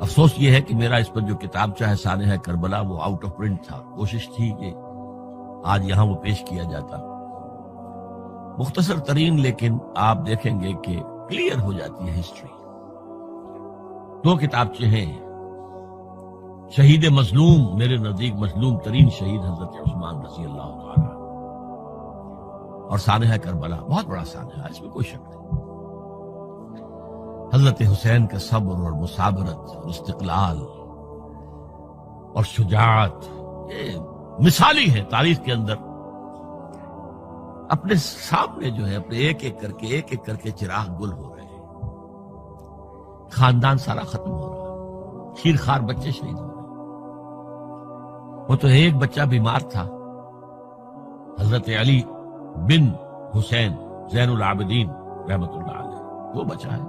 افسوس یہ ہے کہ میرا اس پر جو کتابچہ ہے سانحہ کربلا وہ آؤٹ آف پرنٹ تھا. کوشش تھی کہ آج یہاں وہ پیش کیا جاتا. مختصر ترین لیکن آپ دیکھیں گے کہ کلیئر ہو جاتی ہے ہسٹری. 2 کتابچے ہیں. شہید مظلوم، میرے نزدیک مظلوم ترین شہید حضرت عثمان رضی اللہ تعالی، اور سانحہ کربلا، بہت بڑا سانحہ، اس میں کوئی شک نہیں. حضرت حسین کا صبر اور مثابرت اور استقلال اور شجاعت یہ مثالی ہے تاریخ کے اندر. اپنے سامنے جو ہے اپنے ایک ایک کر کے چراغ گل ہو رہے ہیں. خاندان سارا ختم ہو رہا ہے. خیر خار بچے شہید ہو رہے ہیں. وہ تو ایک بچہ بیمار تھا، حضرت علی بن حسین زین العابدین رحمت اللہ علیہ، وہ بچا ہے.